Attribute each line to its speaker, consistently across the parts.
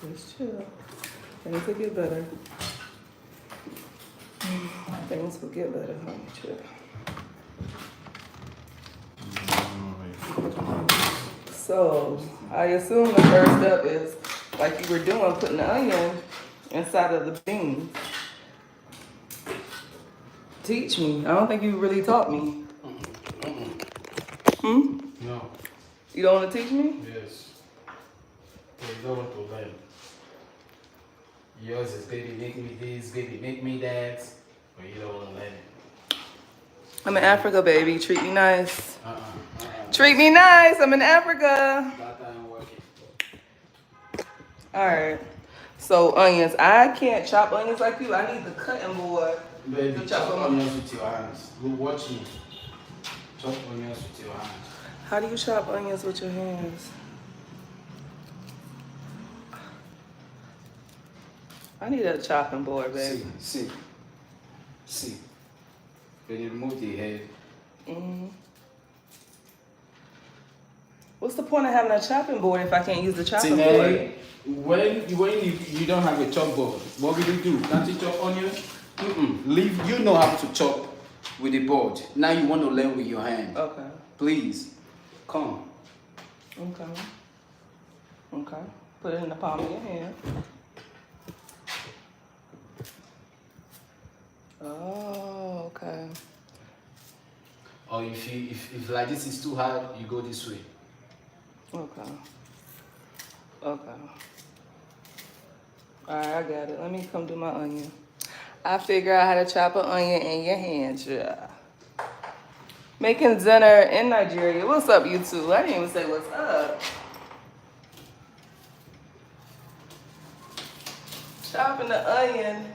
Speaker 1: Just chill. Things will get better. Things will get better, honey. Chill. So, I assume the first step is, like you were doing, putting the onion inside of the beans. Teach me. I don't think you really taught me.
Speaker 2: No.
Speaker 1: You don't want to teach me?
Speaker 2: Yes. You don't want to learn. Yours is baby make me this, baby make me that, but you don't want to learn it.
Speaker 1: I'm in Africa, baby. Treat me nice. Treat me nice. I'm in Africa.
Speaker 2: That ain't working.
Speaker 1: All right. So onions. I can't chop onions like you. I need the cutting board.
Speaker 2: Baby,
Speaker 1: to
Speaker 2: chop
Speaker 1: them.
Speaker 2: onions with your hands. Go watch me. Chop onions with your hands.
Speaker 1: How do you chop onions with your hands? I need a chopping board, baby.
Speaker 2: See. When you remove the head.
Speaker 1: What's the point of having a chopping board if I can't use the chopping
Speaker 2: See,
Speaker 1: board?
Speaker 2: when you don't have a chop board, what will you do? Can't you chop onions? Leave. You know how to chop with the board. Now you want to learn with your hand.
Speaker 1: Okay.
Speaker 2: Please, come.
Speaker 1: Okay. Put it in the palm of your hand. Oh, okay.
Speaker 2: Or if like this is too hard, you go this way.
Speaker 1: Okay. All right, I got it. Let me come do my onion. I figure out how to chop an onion in your hands, yeah. Making dinner in Nigeria. What's up, YouTube? I didn't even say what's up. Chopping the onion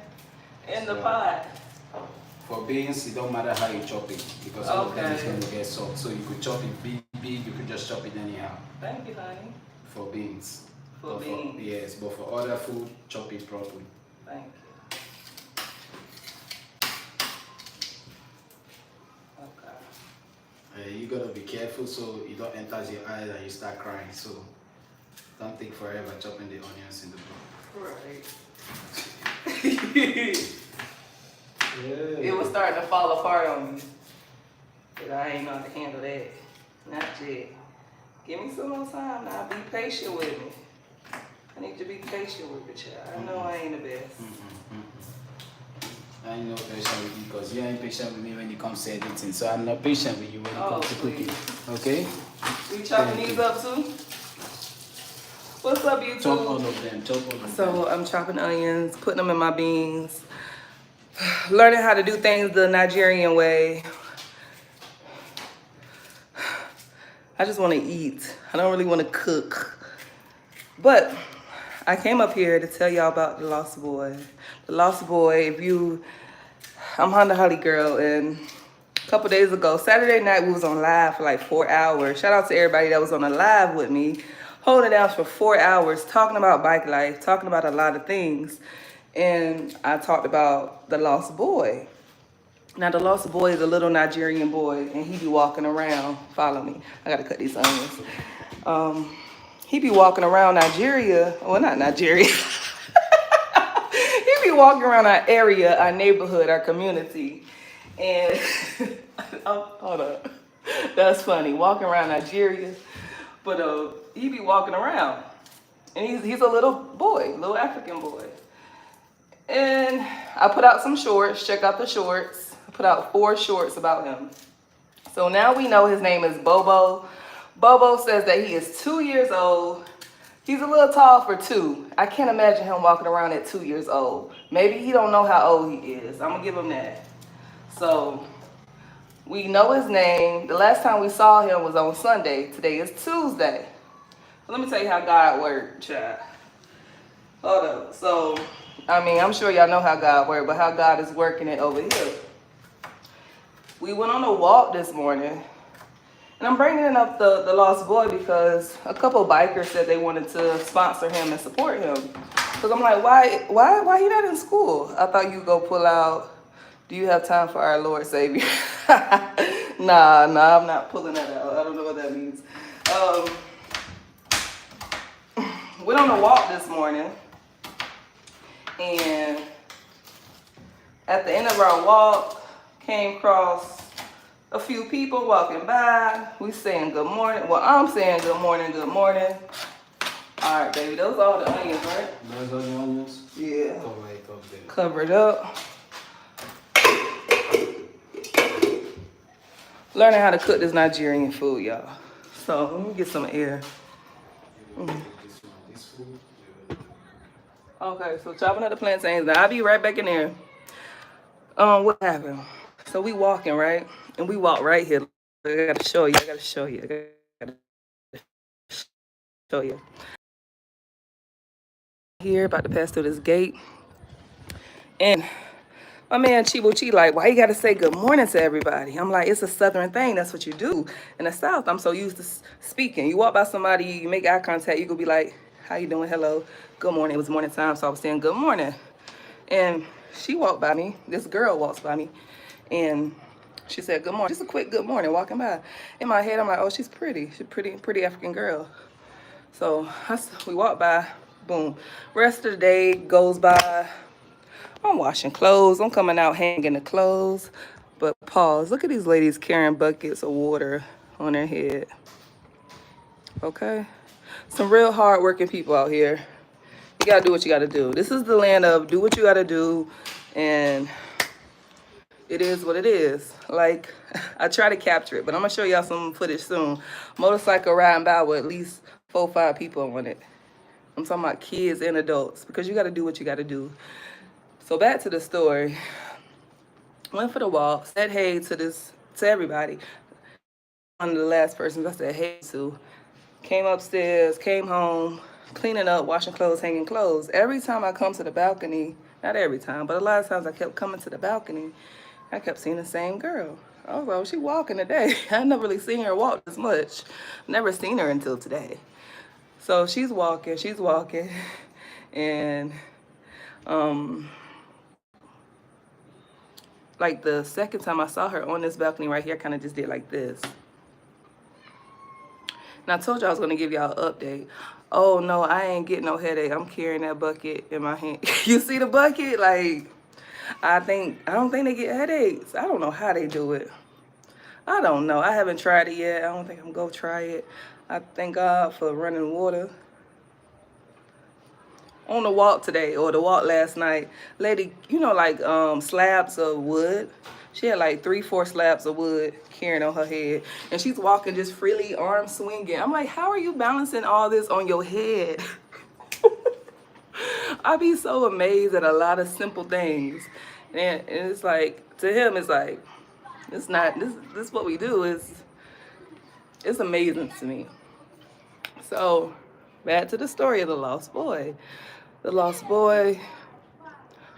Speaker 1: in the pot.
Speaker 2: For beans, it don't matter how you chop it because all of them is going to get soft. So you could chop it big, you could just chop it anyhow.
Speaker 1: Thank you, honey.
Speaker 2: For beans.
Speaker 1: For beans.
Speaker 2: Yes, but for other food, chop it properly.
Speaker 1: Thank you. Okay.
Speaker 2: You gotta be careful so it don't enter your eyes and you start crying. So don't take forever chopping the onions in the pot.
Speaker 1: Right. It was starting to fall apart on me. But I ain't know how to handle that. Not yet. Give me some more time now. Be patient with me. I need to be patient with you, child. I know I ain't the best.
Speaker 2: I ain't no patient with you because you ain't patient with me when it comes to editing. So I'm not patient with you when it comes to cooking. Okay?
Speaker 1: We chopping these up too? What's up, YouTube?
Speaker 2: Chop all of them.
Speaker 1: So I'm chopping onions, putting them in my beans. Learning how to do things the Nigerian way. I just want to eat. I don't really want to cook. But I came up here to tell y'all about the Lost Boy. The Lost Boy, I'm HondaHarleyGurl, and a couple days ago, Saturday night, we was on live for like 4 hours. Shout out to everybody that was on the live with me, holding it down for 4 hours, talking about bike life, talking about a lot of things. And I talked about the Lost Boy. Now, the Lost Boy is a little Nigerian boy, and he be walking around. Follow me. I gotta cut these onions. He be walking around Nigeria. Well, not Nigeria. He be walking around our area, our neighborhood, our community. And, hold up. That's funny. Walking around Nigeria. But he be walking around. And he's a little boy, little African boy. And I put out some shorts. Check out the shorts. I put out 4 shorts about him. So now we know his name is Bobo. Bobo says that he is 2 years old. He's a little tall for 2. I can't imagine him walking around at 2 years old. Maybe he don't know how old he is. I'm gonna give him that. So we know his name. The last time we saw him was on Sunday. Today is Tuesday. Let me tell you how God worked, child. Hold up. So, I mean, I'm sure y'all know how God worked, but how God is working it over here. We went on a walk this morning. And I'm bringing up the Lost Boy because a couple bikers said they wanted to sponsor him and support him. Because I'm like, why he not in school? I thought you'd go pull out, do you have time for our Lord Savior? Nah, I'm not pulling that out. I don't know what that means. went on a walk this morning, and at the end of our walk, came across a few people walking by. We saying good morning. Well, I'm saying good morning, good morning. All right, baby, those are all the onions, right?
Speaker 2: Those are the onions?
Speaker 1: Yeah.
Speaker 2: Cover it up there.
Speaker 1: Cover it up. Learning how to cook this Nigerian food, y'all. So let me get some air. Okay, so chopping up the plantains. Now I'll be right back in there. What happened? So we walking, right? And we walk right here. I gotta show you. I gotta show you. I gotta show you. Here, about to pass through this gate. And my man Chibuchi like, why you gotta say good morning to everybody? I'm like, it's a Southern thing. That's what you do. In the South, I'm so used to speaking. You walk by somebody, you make eye contact, you could be like, how you doing? Hello, good morning. It was morning time, so I was saying good morning. And she walked by me. This girl walks by me, and she said good morning. Just a quick good morning, walking by. In my head, I'm like, oh, she's pretty. She's a pretty African girl. So we walk by. Boom. Rest of the day goes by. I'm washing clothes. I'm coming out hanging the clothes. But pause. Look at these ladies carrying buckets of water on their head. Okay? Some real hard-working people out here. You gotta do what you gotta do. This is the land of do what you gotta do, and it is what it is. Like, I try to capture it, but I'm gonna show y'all some footage soon. Motorcycle riding by with at least 4 or 5 people on it. I'm talking about kids and adults, because you gotta do what you gotta do. So back to the story. Went for the walk, said hey to everybody. One of the last persons I said hey to. Came upstairs, came home, cleaning up, washing clothes, hanging clothes. Every time I come to the balcony, not every time, but a lot of times I kept coming to the balcony, I kept seeing the same girl. I was like, oh, she walking today. I never really seen her walk this much. Never seen her until today. So she's walking, and like the second time I saw her on this balcony right here, I kind of just did like this. And I told you I was gonna give y'all an update. Oh no, I ain't getting no headache. I'm carrying that bucket in my hand. You see the bucket? Like, I don't think they get headaches. I don't know how they do it. I don't know. I haven't tried it yet. I don't think I'm gonna try it. I thank God for running water. On the walk today, or the walk last night, lady, you know, like slabs of wood. She had like 3-4 slabs of wood carrying on her head, and she's walking just freely, arms swinging. I'm like, how are you balancing all this on your head? I be so amazed at a lot of simple things, and it's like, to him, it's like, it's not, this is what we do. It's amazing to me. So back to the story of the lost boy. The lost boy,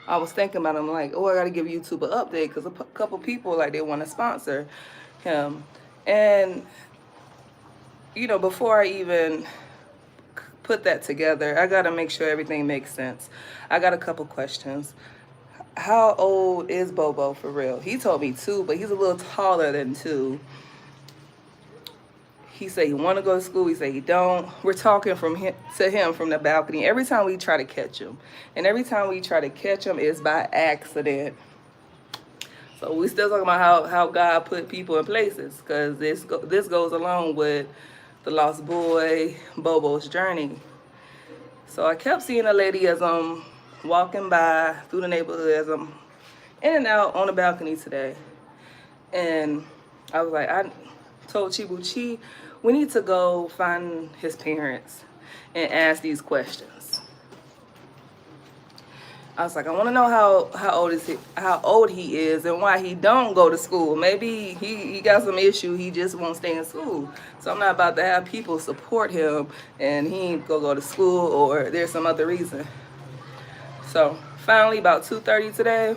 Speaker 1: I was thinking about him like, oh, I got to give YouTube an update, because a couple people, like, they want to sponsor him. And, you know, before I even put that together, I got to make sure everything makes sense. I got a couple questions. How old is Bobo for real? He told me 2, but he's a little taller than 2. He said he want to go to school. He said he don't. We're talking to him from the balcony every time we try to catch him. And every time we try to catch him, it's by accident. So we still talking about how God put people in places, because this goes along with the lost boy, Bobo's journey. So I kept seeing a lady as I'm walking by through the neighborhood, as I'm in and out on the balcony today. And I was like, I told Chibuchi, we need to go find his parents and ask these questions. I was like, I want to know how old he is and why he don't go to school. Maybe he got some issue, he just won't stay in school. So I'm not about to have people support him and he ain't go to school, or there's some other reason. So finally, about 2:30 today,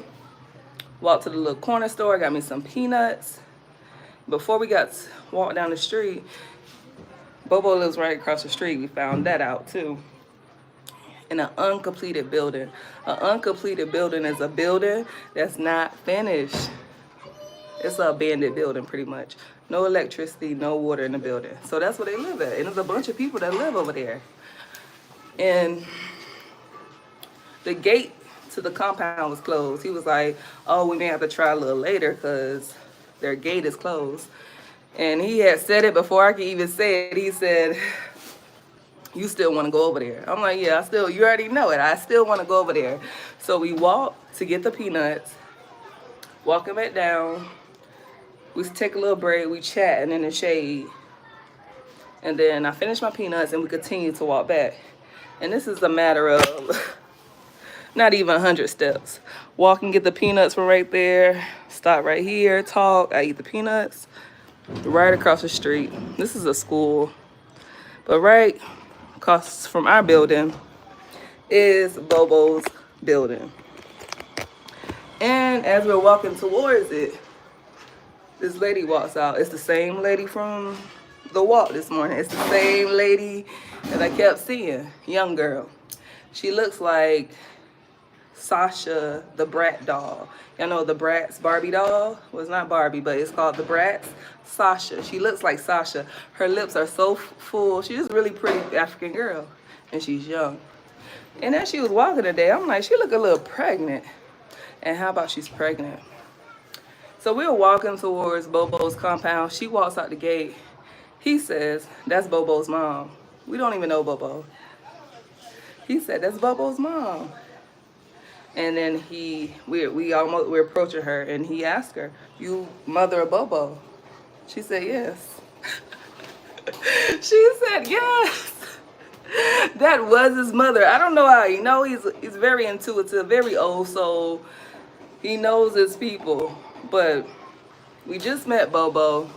Speaker 1: walked to the little corner store, got me some peanuts. Before we walked down the street, Bobo lives right across the street. We found that out too. In an uncompleted building. An uncompleted building is a building that's not finished. It's an abandoned building pretty much. No electricity, no water in the building. So that's where they live at. And there's a bunch of people that live over there. And the gate to the compound was closed. He was like, oh, we may have to try a little later because their gate is closed. And he had said it before I could even say it. He said, you still want to go over there? I'm like, yeah, you already know it. I still want to go over there. So we walked to get the peanuts, walking back down. We take a little break, we chatting in the shade. And then I finished my peanuts and we continued to walk back. And this is a matter of not even 100 steps. Walk and get the peanuts from right there. Stop right here, talk. I eat the peanuts. Right across the street. This is a school. But right across from our building is Bobo's building. And as we're walking towards it, this lady walks out. It's the same lady from the walk this morning. It's the same lady that I kept seeing. Young girl. She looks like Sasha, the Brat doll. Y'all know the Bratz Barbie doll? Well, it's not Barbie, but it's called the Bratz. Sasha. She looks like Sasha. Her lips are so full. She's just a really pretty African girl. And she's young. And as she was walking today, I'm like, she look a little pregnant. And how about she's pregnant? So we were walking towards Bobo's compound. She walks out the gate. He says, that's Bobo's mom. We don't even know Bobo. He said, that's Bobo's mom. And then we're approaching her and he asked her, you mother of Bobo? She said, yes. She said, yes. That was his mother. I don't know how he know. He's very intuitive, very old soul. He knows his people. But we just met Bobo.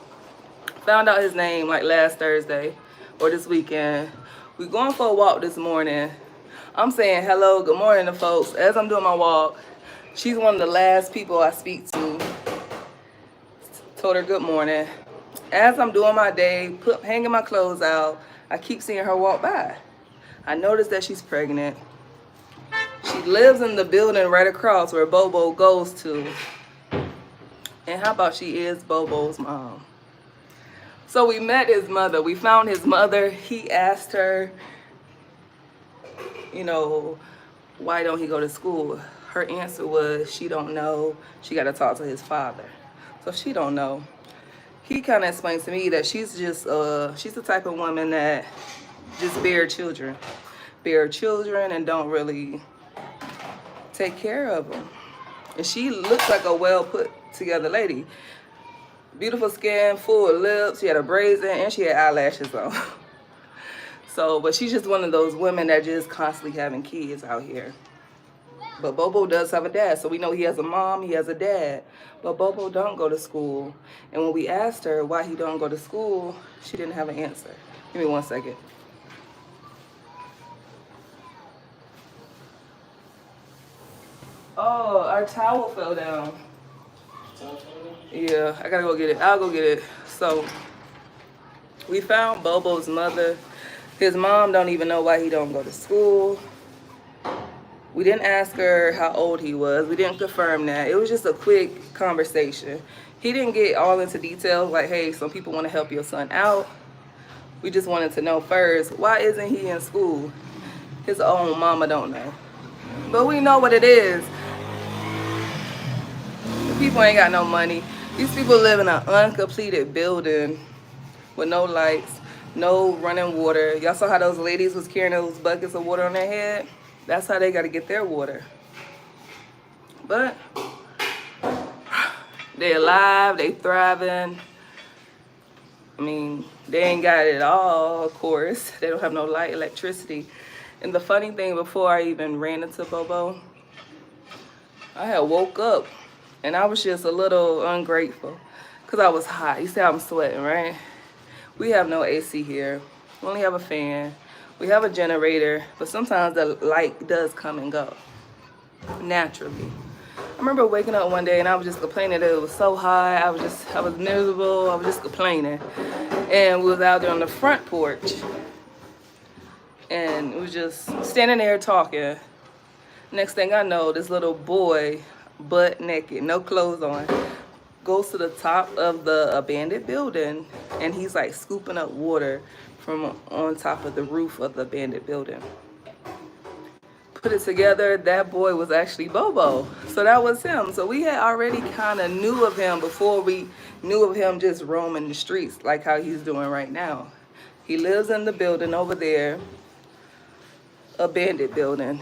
Speaker 1: Found out his name like last Thursday or this weekend. We going for a walk this morning. I'm saying hello, good morning to folks. As I'm doing my walk, she's one of the last people I speak to. Told her good morning. As I'm doing my day, hanging my clothes out, I keep seeing her walk by. I noticed that she's pregnant. She lives in the building right across where Bobo goes to. And how about she is Bobo's mom? So we met his mother. We found his mother. He asked her, you know, why don't he go to school? Her answer was, she don't know. She got to talk to his father. So she don't know. He kind of explained to me that she's the type of woman that just bear children and don't really take care of them. And she looks like a well put together lady. Beautiful skin, full of lips. She had her braids in and she had eyelashes on. So, but she's just one of those women that just constantly having kids out here. But Bobo does have a dad, so we know he has a mom, he has a dad. But Bobo don't go to school. And when we asked her why he don't go to school, she didn't have an answer. Give me 1 second. Oh, our towel fell down. Yeah, I gotta go get it. I'll go get it. So, we found Bobo's mother. His mom don't even know why he don't go to school. We didn't ask her how old he was. We didn't confirm that. It was just a quick conversation. He didn't get all into details like, hey, some people want to help your son out. We just wanted to know first, why isn't he in school? His own mama don't know. But we know what it is. The people ain't got no money. These people live in an uncompleted building with no lights, no running water. Y'all saw how those ladies was carrying those buckets of water on their head? That's how they got to get their water. But they alive, they thriving. I mean, they ain't got it all, of course. They don't have no light, electricity. And the funny thing, before I even ran into Bobo, I had woke up and I was just a little ungrateful because I was hot. You see how I'm sweating, right? We have no AC here. We only have a fan. We have a generator, but sometimes the light does come and go naturally. I remember waking up one day and I was just complaining that it was so hot. I was miserable. I was just complaining. And we was out there on the front porch and we was just standing there talking. Next thing I know, this little boy, butt naked, no clothes on, goes to the top of the abandoned building and he's like scooping up water from on top of the roof of the abandoned building. put it together, that boy was actually Bobo. So that was him. So we had already kind of knew of him before we knew of him just roaming the streets like how he's doing right now. He lives in the building over there, abandoned building.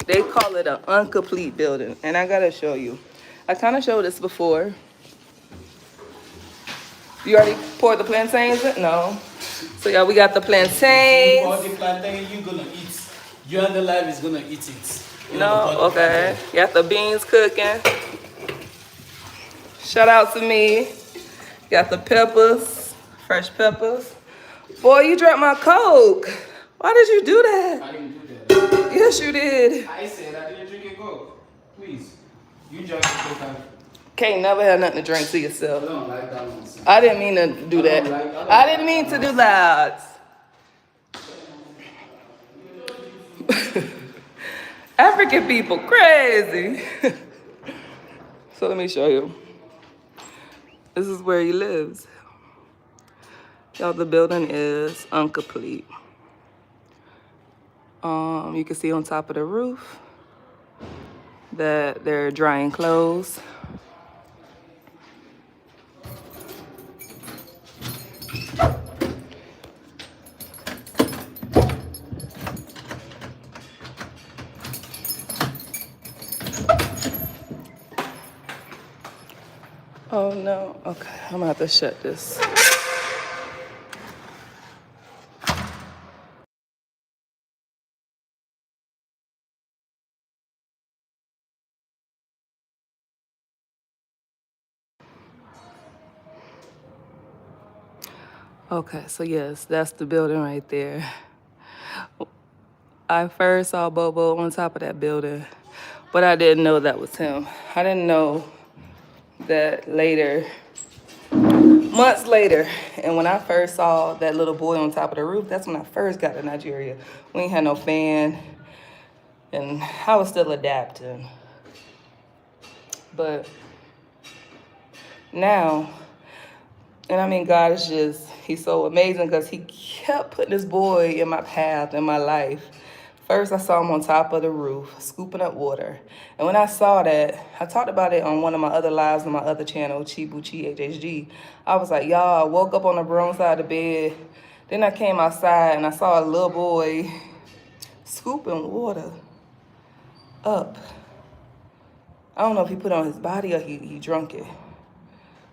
Speaker 1: They call it an incomplete building. And I gotta show you. I kind of showed this before. You already poured the plantains in? No. So yeah, we got the plantains.
Speaker 2: You pour the plantain, you gonna eat. You and the life is gonna eat it.
Speaker 1: No, okay. Got the beans cooking. Shout out to me. Got the peppers, fresh peppers. Boy, you drank my Coke. Why did you do that?
Speaker 2: I didn't do that.
Speaker 1: Yes, you did.
Speaker 2: I said I didn't drink a Coke. Please. You drank a Coke.
Speaker 1: Can't never have nothing to drink to
Speaker 2: I
Speaker 1: yourself.
Speaker 2: don't like that one.
Speaker 1: I didn't mean to do that. I didn't mean to do that. African people crazy. So let me show you. This is where he lives. Y'all, the building is incomplete. You can see on top of the roof that they're drying clothes. Oh no, okay, I'm gonna have to shut this. Okay, so yes, that's the building right there. I first saw Bobo on top of that building, but I didn't know that was him. I didn't know that later, months later, and when I first saw that little boy on top of the roof, that's when I first got to Nigeria. We ain't had no fan, and I was still adapting. But now, and I mean, God is just, he's so amazing because he kept putting this boy in my path, in my life. First, I saw him on top of the roof, scooping up water. And when I saw that, I talked about it on one of my other lives on my other channel, Chibuchi HHG. I was like, y'all, I woke up on the wrong side of the bed. Then I came outside and I saw a little boy scooping water up. I don't know if he put it on his body or he drunk it.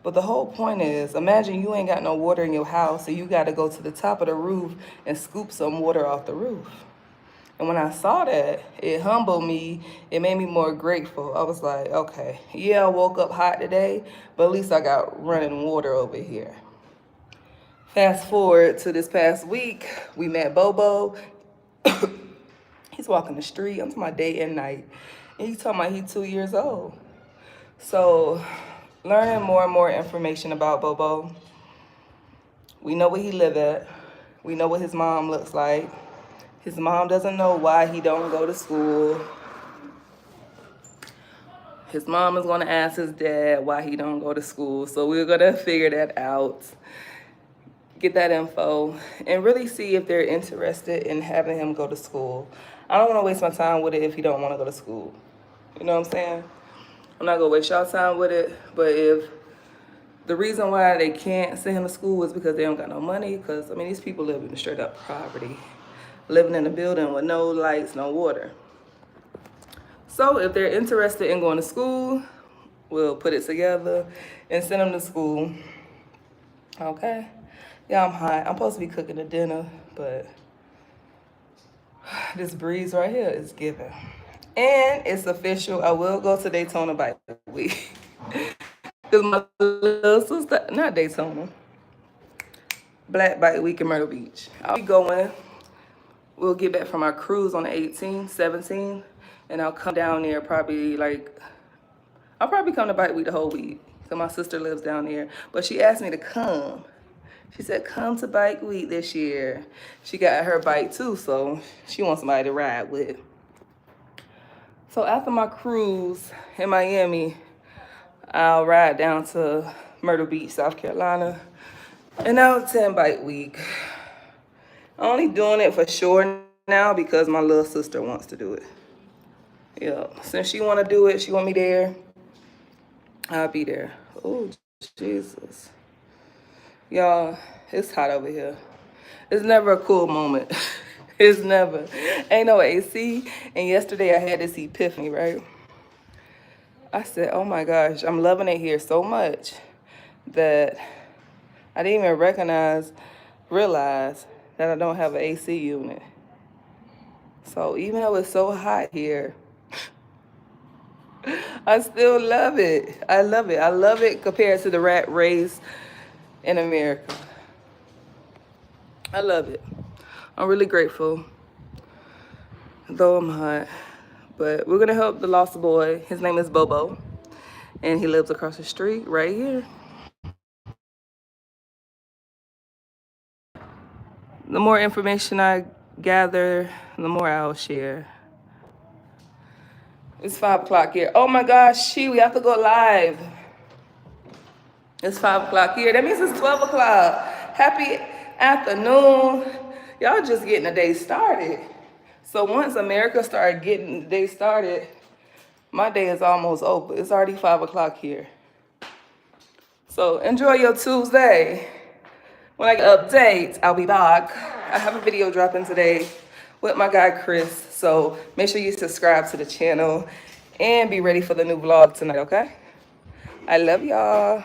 Speaker 1: But the whole point is, imagine you ain't got no water in your house, so you got to go to the top of the roof and scoop some water off the roof. And when I saw that, it humbled me. It made me more grateful. I was like, okay, yeah, I woke up hot today, but at least I got running water over here. Fast forward to this past week, we met Bobo. He's walking the street. I'm talking about day and night. And he's talking about he's 2 years old. So learning more and more information about Bobo. We know where he live at. We know what his mom looks like. His mom doesn't know why he don't go to school. His mom is gonna ask his dad why he don't go to school. So we're gonna figure that out, get that info, and really see if they're interested in having him go to school. I don't wanna waste my time with it if he don't wanna go to school. You know what I'm saying? I'm not gonna waste y'all time with it, but if the reason why they can't send him to school is because they don't got no money, because I mean, these people live in straight up poverty, living in a building with no lights, no water. So if they're interested in going to school, we'll put it together and send them to school. Okay? Yeah, I'm hot. I'm supposed to be cooking the dinner, but this breeze right here is giving. And it's official. I will go to Daytona Bike Week. Because my little sister, not Daytona, Black Bike Week in Myrtle Beach. I'll be going. We'll get back from our cruise on the 18th, 17th, and I'll come down there probably I'll probably come to Bike Week the whole week, because my sister lives down there. But she asked me to come. She said, come to Bike Week this year. She got her bike too, so she wants somebody to ride with. So after my cruise in Miami, I'll ride down to Myrtle Beach, South Carolina, and I'll attend Bike Week. I'm only doing it for sure now because my little sister wants to do it. Yeah, since she want to do it, she want me there, I'll be there. Oh, Jesus. Y'all, it's hot over here. It's never a cool moment. It's never. Ain't no AC. And yesterday I had this epiphany, right? I said, oh my gosh, I'm loving it here so much that I didn't even realize that I don't have an AC unit. So even though it's so hot here, I still love it. I love it. I love it compared to the rat race in America. I love it. I'm really grateful, though I'm hot. But we're gonna help the lost boy. His name is Bobo, and he lives across the street right here. The more information I gather, the more I'll share. It's 5 o'clock here. Oh my gosh, we have to go live. It's 5 o'clock here. That means it's 12 o'clock. Happy afternoon. Y'all just getting the day started. So once America started getting the day started, my day is almost over. It's already 5 o'clock here. So enjoy your Tuesday. When I get updates, I'll be back. I have a video dropping today with my guy Chris. So make sure you subscribe to the channel and be ready for the new vlog tonight, okay? I love y'all.